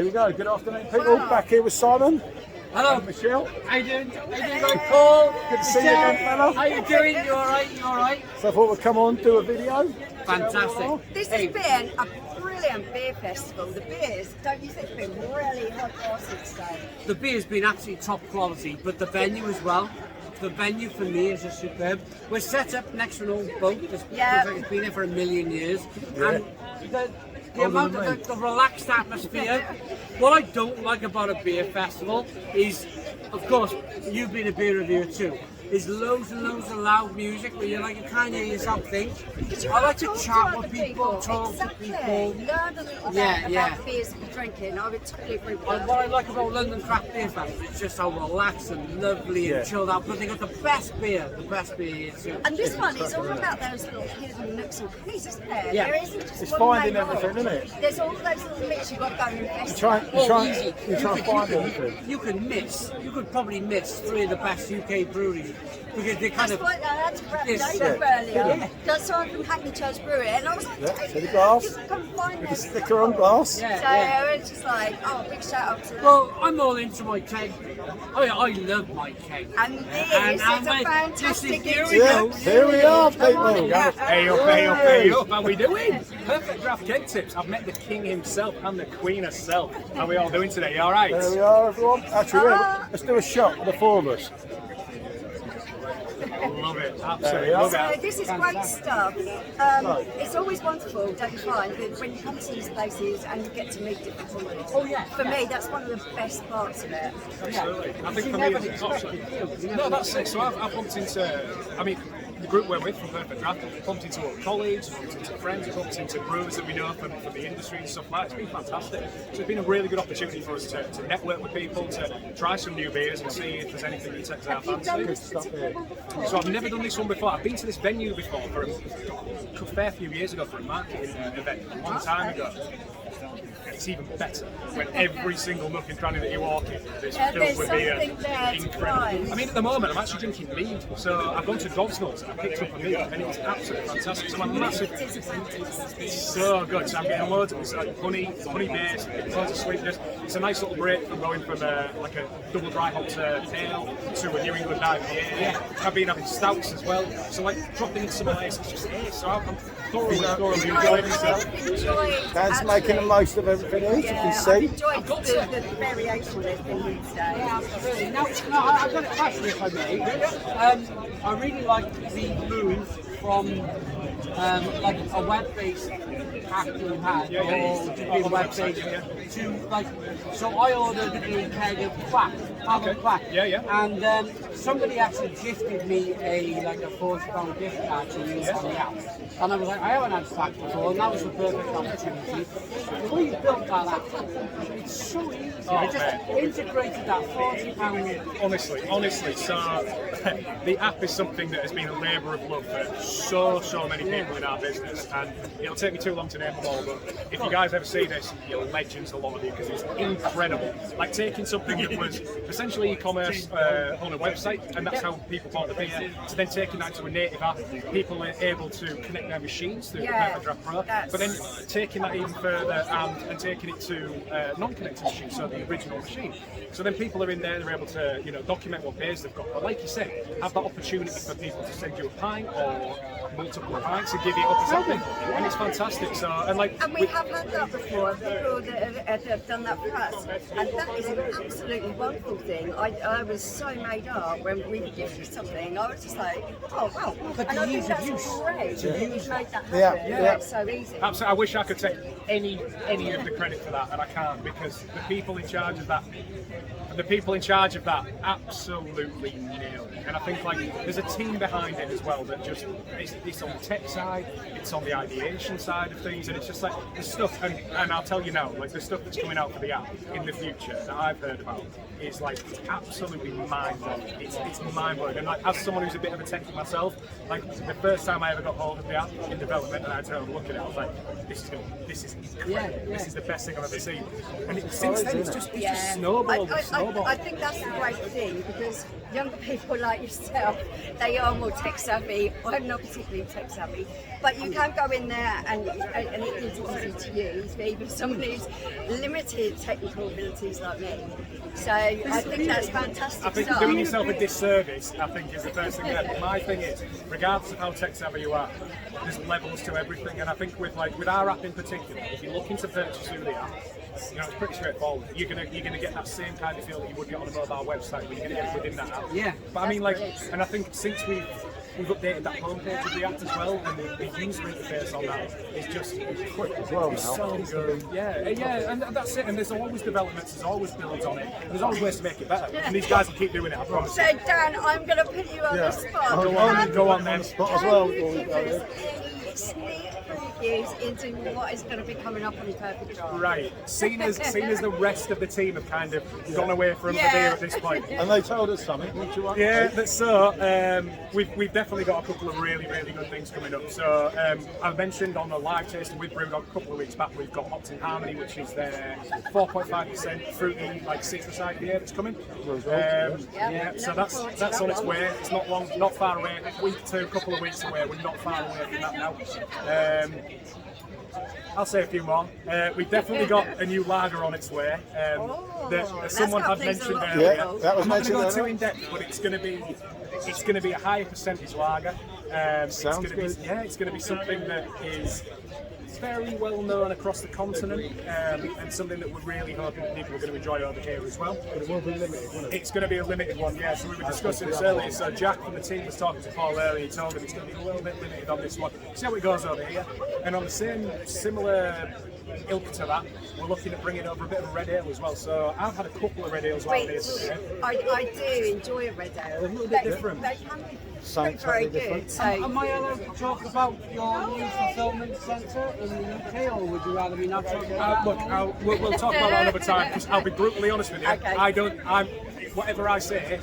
Here we go. Good afternoon, people. Back here with Simon. Hello. And Michelle. How you doing? How you doing, like Paul? Good to see you again, fella. How you doing? You alright? You alright? So I thought we'd come on, do a video. Fantastic. This has been a brilliant beer festival. The beers, don't you think, have been really hot classic today? The beer's been absolutely top quality, but the venue as well. The venue for me is just superb. We're set up next to an old boat that's it's been there for a million years. And the amount of the relaxed atmosphere. What I don't like about a beer festival is, of course, you've been a beer reviewer too. There's loads and loads of loud music where you're like, you can't hear yourself think. I like to chat with people, talk to people. Learn a little bit about the beers that you're drinking. I would totally agree with that. What I like about London Craft Beer Festival is just how relaxed and lovely and chilled out. But they got the best beer here too. And this one is all about those little hidden nooks and crannies, isn't there? Yeah. There isn't just It's one finding main everything, road. isn't it? There's all those little bits you've got to go and invest You try easy. and find everything. You could probably miss three of the best UK breweries because they kind That's of. what I had to grab Yes. David earlier. Yeah. That's someone from Hackney Church Brewery, and I was like, See the glass? you can find With the this. sticker on glass. So it's just like, oh, big shout out to them. Well, I'm all into my keg. I love my keg. And this is a fantastic here we Yeah, go. here we are, people. Hey up, how we doing? Perfect Draft Keg Tips. I've met the king himself and the queen herself. How are we all doing today? You alright? There we are, everyone. Actually, let's do a shot, the four of us. Love it, absolutely love So it. this is great stuff. It's always wonderful, don't you find, that when you come to these places and you get to meet different people. Oh yeah. For me, that's one of the best parts of it. Absolutely. I think for me, no, that's it. So I've bumped into, the group we're with from Perfect Draft, bumped into our colleagues, bumped into friends, bumped into brewers that we know from the industry and stuff like that. It's been fantastic. So it's been a really good opportunity for us to network with people, to try some new beers and see if there's anything that takes our fancy. So I've never done this one before. I've been to this venue before for a fair few years ago for a marketing event, a long time ago. It's even better when every single nook and cranny that you walk in is filled with beer. Incredible. I mean, at the moment, I'm actually drinking mead. So I've gone to Dodsnell's and I picked up a mead, and it's absolutely fantastic. So I'm massive. It's so good. So I'm getting loads of like honey base, loads of sweetness. It's a nice little break from going from like a double dry hop ale to a New England IPA. I've been having stouts as well. So like dropping in some of this, it's just ace. So I'm thoroughly enjoying myself. Dan's making the most of everything else, you can see. I've enjoyed the variation there's been here today. Yeah, absolutely. Now, I've got a question, if I may. I really like the move from like a web-based app we had, or to be web-based, to like. So I ordered a keg of quack, quack, and somebody actually gifted me a £40 gift card to use on the app, and I was like, I haven't had quack before, and that was the perfect opportunity. The way you built that app, it's so easy. I just integrated that £40. Honestly, so the app is something that has been a labour of love for so many people in our business, and it'll take me too long to name them all, but if you guys ever see this, you're legends, a lot of you, because it's incredible. Like taking something that was essentially e-commerce on a website, and that's how people bought the beer, to then taking that to a native app, people are able to connect their machines through the Perfect Draft Pro, but then taking that even further and taking it to non-connected machines, so the original machine. So then people are in there, they're able to document what beers they've got, but like you said, have that opportunity for people to send you a pint or multiple pints and give it up or something, and it's fantastic. So and we have had that before, people that have done that for us, and that is an absolutely wonderful thing. I was so made up when we were gifted something. I was just like, oh wow, and I think that's great that you've made that happen. It's so easy. Absolutely. I wish I could take any of the credit for that, and I can't, because the people in charge of that absolutely nailed it. And I think there's a team behind it as well that just it's on the tech side, it's on the ideation side of things, and it's just like the stuff. And I'll tell you now, the stuff that's coming out for the app in the future that I've heard about is it's absolutely mind-blowing. It's mind-blowing. And as someone who's a bit of a techie myself, the first time I ever got hold of the app in development and I had to have a look at it, I was like, this is incredible. This is the best thing I've ever seen. And since then, it's just snowballed. I think that's the great thing, because younger people like yourself, they are more tech savvy. I'm not particularly tech savvy, but you can go in there and and it is easy to use, even for someone who's limited technical abilities like me. So I think that's fantastic. I think stuff. doing yourself a disservice, I think, is the first thing. My thing is, regardless of how tech savvy you are, there's levels to everything, and I think with our app in particular, if you're looking to purchase through the app, it's pretty straightforward. You're gonna get that same kind of feel that you would get on a mobile website, but you're gonna get it within that app. Yeah. But I mean, and I think since we've updated that homepage of the app as well, and the user interface on that is just quick as well. It's so good. Yeah, and that's it. And there's always developments, there's always builds on it, and there's always ways to make it better. And these guys will keep doing it, I promise. So Dan, I'm going to put you on the spot. Go on then. Spot as well. Can you give us any sneak previews into what is going to be coming up on Perfect Draft? Right, seeing as the rest of the team have kind of gone away from the beer at this point. And they told us something. What do you want? Yeah, so we've definitely got a couple of really good things coming up. So I mentioned on the live tasting with Brewdog a couple of weeks back, we've got Hopped in Harmony, which is their 4.5% fruity, like citrus IPA that's coming. So that's on its way. It's not far away. A week to a couple of weeks away. We're not far away from that now. I'll say a few more. We've definitely got a new lager on its way. That someone had mentioned earlier. Yeah, that was I'm not mentioned going to go earlier. too in depth, but it's going to be a higher percentage lager. Sounds good. It's going to be something that is very well known across the continent, and something that we're really hoping that people are going to enjoy over here as well. But it will be limited, won't it? It's going to be a limited one, yeah. So we were discussing this earlier. So Jack from the team was talking to Paul earlier. He told him it's going to be a little bit limited on this one. See how it goes over here. And on the similar ilk to that, we're looking at bringing over a bit of a red ale as well. So I've had a couple of red ales out here today. I do enjoy a red ale. A little bit different. They can be Something very totally good. different. So Am I allowed to talk about your new fulfillment centre in the UK, or would you rather me not talk about that? Look, we'll talk about that another time, because I'll be brutally honest with you. Okay. Whatever I say,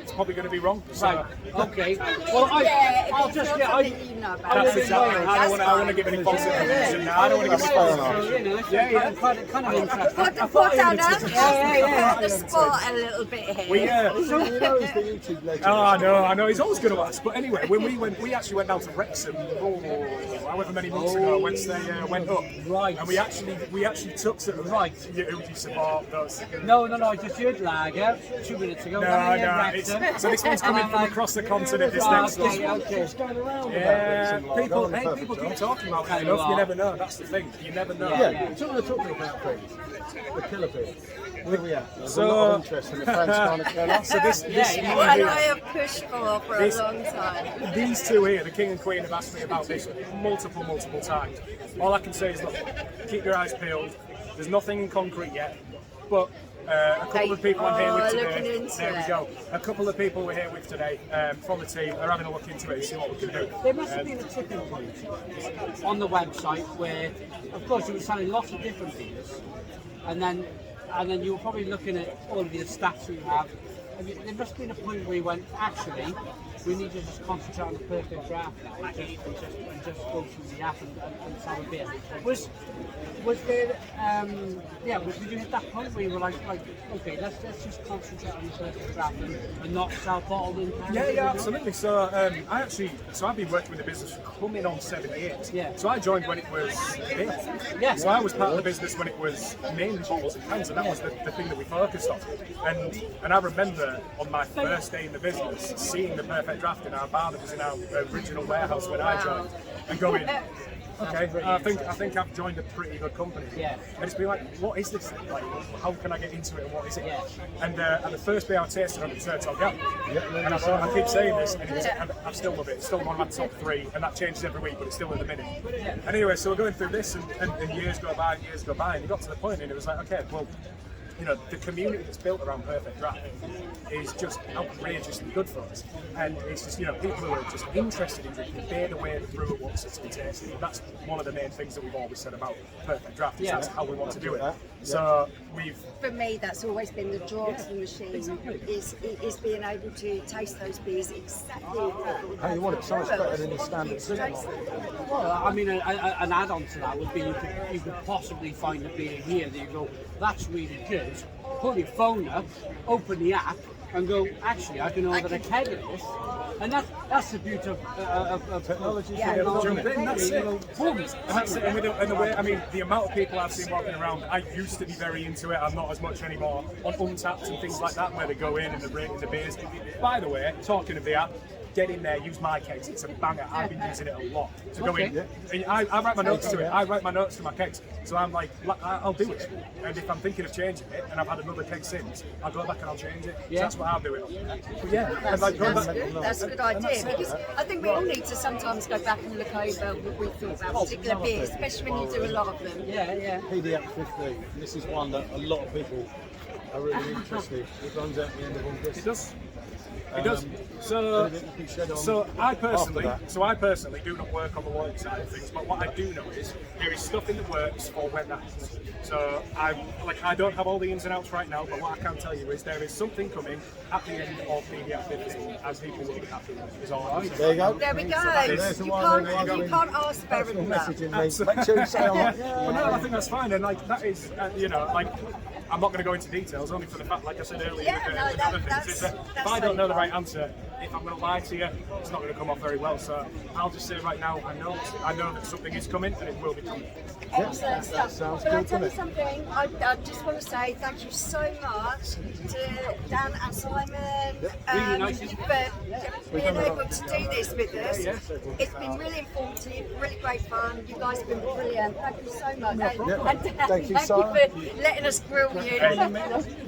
it's probably going to be wrong. So, Right. Okay. Well, I'll just get. I that's exactly. I don't want to give any false information now. I don't want to give any false information. Kind of interesting. Put down Yeah. on the spot a little bit here. We, So you know he's the YouTube legend. I know. He's always going to ask. But anyway, when we actually went down to Wrexham, however many months ago, once they went up, Right. and we actually took sort of Right. you support those. No, I just heard lager 2 minutes ago. So this one's coming from across the continent. This next one. Okay. It's going around Yeah, about this people in keep talking about it enough. You never know. That's the thing. You never know. Yeah, so we're talking about things. The killer bee. Where we at? There's a So- lot of interest in the French kind of killer. So this What I have pushed for a long time. these two here, the King and Queen, have asked me about this multiple times. All I can say is, look, keep your eyes peeled. There's nothing in concrete yet, but a couple of people I'm here with looking today. into There we it. go. A couple of people we're here with today from the team are having a look into it and see what we can do. There must have been a tipping point on the website where, of course, you were selling lots of different beers, and then you were probably looking at all of the stats you have. There must have been a point where you went, actually, we need to just concentrate on the perfect draft now, and just go through the app and have a beer. Was there, did you hit that point where you were like, okay, let's just concentrate on the perfect draft and not self-bottled in? Yeah, absolutely. So I've been working with the business for coming on 7 years. Yeah. So I joined when it was big. Yeah. So I was part of the business when it was mainly bottles and cans, and that was the thing that we focused on. And I remember on my first day in the business, seeing the perfect draft in our bar that was in our original warehouse when I joined, and going, okay, I think I've joined a pretty good company. Yeah. And it's been like, what is this thing? Like, how can I get into it and what is it? Yeah. And the first beer I tasted on it turned top gap. And I keep saying this, and I still love it. It's still one of my top 3, and that changes every week, but it's still in the minute. And anyway, so we're going through this, and years go by, and you got to the point, and it was like, okay, well, the community that's built around Perfect Draft is just outrageously good for us. And it's just, people who are just interested in drinking beer the way the brewer wants it to be tasty. And that's one of the main things that we've always said about Perfect Draft, is that's how we want to do it. So For me, that's always been the draw to the machine, is being able to taste those beers exactly How you want it, so much better than your standard supermarket. Well, I mean, an add-on to that would be you could possibly find a beer here that you go, that's really good. Pull your phone up, open the app, and go, actually, I can order a keg of this, and that's the beauty of Technology. Yeah. That's it. Boom. And that's it. And the way, I mean, the amount of people I've seen walking around, I used to be very into it. I'm not as much anymore. On Untapped and things like that, where they go in and they're rating the beers. By the way, talking of the app, get in there, use my kegs. It's a banger. I've been using it a lot to go in. And I write my notes to it. I write my notes to my kegs. So I'm like, I'll do it. And if I'm thinking of changing it, and I've had another keg since, I'll go back and I'll change it. So that's what I'll do it. But yeah, and like, That's a good idea, because I think we all need to sometimes go back and look over what we thought about particular beers, especially when you do a lot of them. Yeah. PDX 15. This is one that a lot of people are really interested. It runs out the end of August. it does. It does. So I personally do not work on the loyalty side of things, but what I do know is there is stuff in the works for when that happens. So I don't have all the ins and outs right now, but what I can tell you is there is something coming at the end of PDF 15, and people will be happy with it. Is all I'm saying. There you go. There we go. There's the one, there you You go. can't ask better than that. Messaging me. Make sure you say I'm Well, no, I think that's fine, and like that is, I'm not going to go into details, only for the fact, like I said earlier, Yeah, with no, other things, is that if that's I don't know the fine. right answer, if I'm going to lie to you, it's not going to come off very well. So I'll just say right now, I know that something is coming, and it will be coming. Excellent stuff. sounds But I good, tell you doesn't something, I just want to say thank you so much to Dan and Simon nice. for being able to do this with us. It's been really informative, really great fun. You guys have been brilliant. Thank you so much. And Dan, Thank you, thank Simon. you for letting us grill you.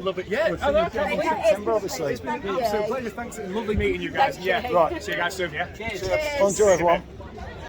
Love it. Yeah, We'll see you again in September, obviously. Thank absolute you. pleasure. Thanks. Lovely meeting you guys. Thank you. Yeah. Right. See you guys soon. Yeah. Cheers. Cheers. Enjoy, everyone.